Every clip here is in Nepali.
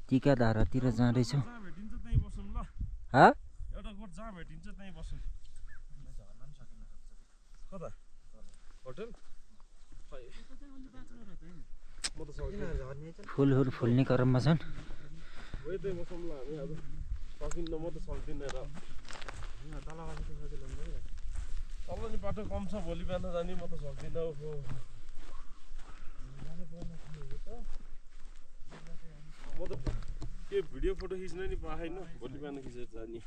टिका धारातिर जाँदैछौँ। एउटा गोठ जहाँ भेटिन्छ त्यहीँ बसौँ। कता होटल फुलहरू फुल्ने क्रममा छन्। त्यही बसौँ ल हामी। अब सकिन्न, म त सक्दिनँ र तल नि बाटो कम छ, भोलि बिहान जाने म त सक्दिनँ। म त के भिडियो फोटो खिच्न नि पाएन, भोलि बिहान खिचेर जाने।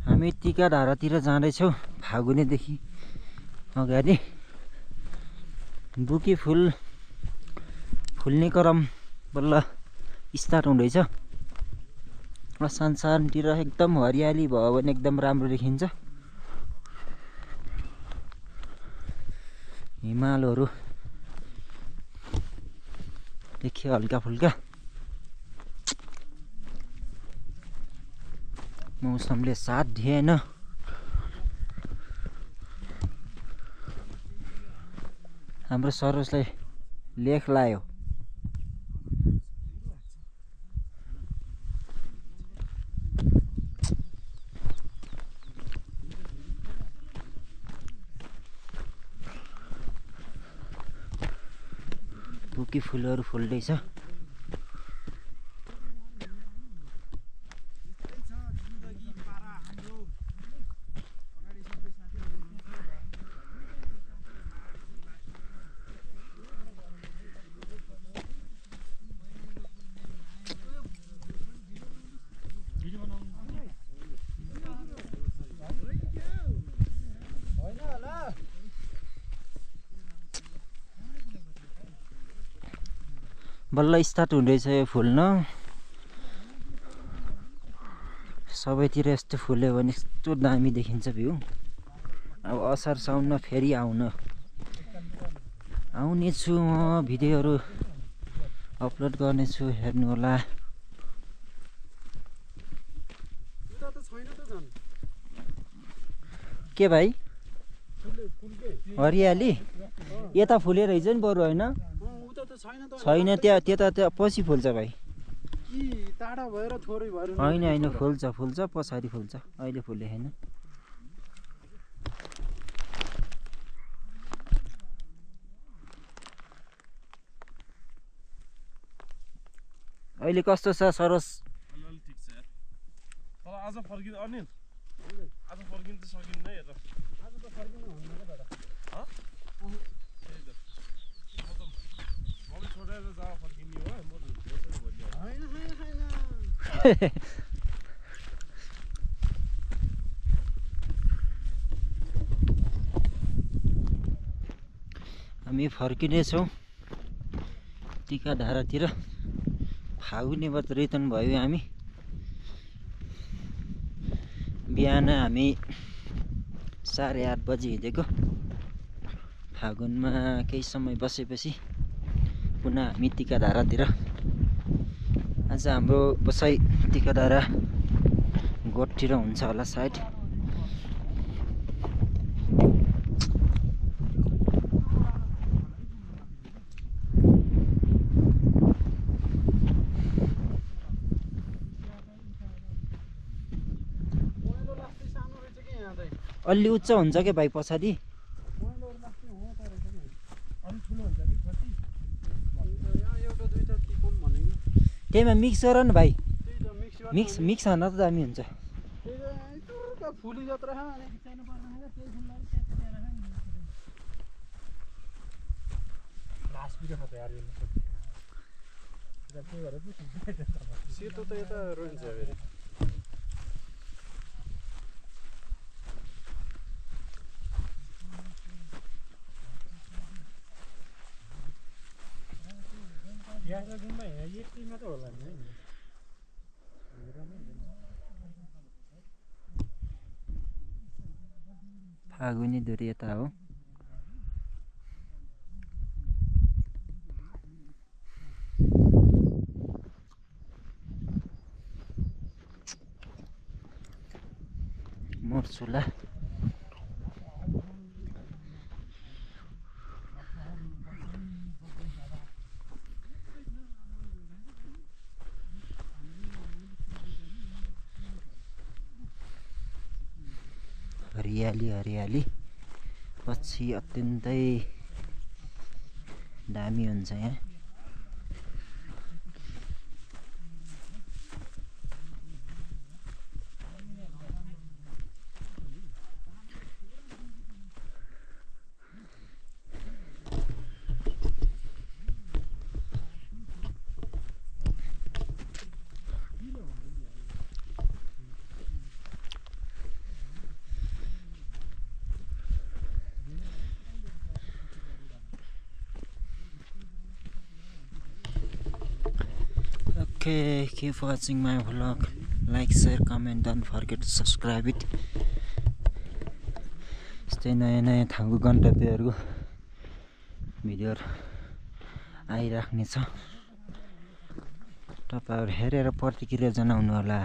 हामी टिका धारातिर जाँदैछौँ। फागुनेदेखि अगाडि बुकी फुल फुल्ने क्रम बल्ल स्टार्ट हुँदैछ। र संसारतिर एकदम हरियाली भयो भने एकदम राम्रो देखिन्छ। हिमालहरू देखियो हल्का फुल्का। मौसमले साथ दिएन। हाम्रो सरोजलाई लेख लायो। बुकी फुलहरू फुल्दैछ। बल्ल स्टार्ट हुँदैछ यो फुल्न। सबैतिर यस्तो फुल्यो भने यस्तो दामी देखिन्छ भ्यू। अब असार साउनमा फेरि आउनेछु म, भिडियोहरू अपलोड गर्नेछु, हेर्नु होला। के भाइ हरियाली यता फुलेर रहेछ नि बरु, होइन? छैन, त्यता पछि फुल्छ भाइ। होइन फुल्छ पछाडि फुल्छ, अहिले फुले होइन। अहिले कस्तो छ सरोज? ठिक छ यार। तर आज फर्किनु अनिल, आज फर्किनु त सकिन्न है। आज त फर्किनु हुन्न के दादा? त्यही त म त मलाई छोडेर जहाँ फर्किने हो, म त भोलि होइन। हामी फर्किनेछौँ टिका धारातिर। फागुनेबाट रिटर्न भयो हामी। बिहान हामी 8:30 बजी हिँडेको। फागुनमा केही समय बसेपछि पुनः हामी टिका धारातिर। आज हाम्रो बसाइ टिका धारा गोठतिर हुन्छ होला सायद। अलि उच्च हुन्छ के भाइ पछाडि? त्यहीमा मिक्स गर न भाइ। मिक्स हान्न त दामी हुन्छ। सेतो त यता रहन्छ फेरि। फागुनी धुरी यता हो। मोर्चुला हरियाली हरियाली पछि अत्यन्तै दामी हुन्छ यहाँ। Okay, keep watching my vlog. Like, share, comment, don't forget to subscribe it. यस्तै नयाँ नयाँ ठाउँको गन्तव्यहरूको भिडियोहरू आइराख्नेछ। तपाईँहरू हेरेर प्रतिक्रिया जनाउनु होला।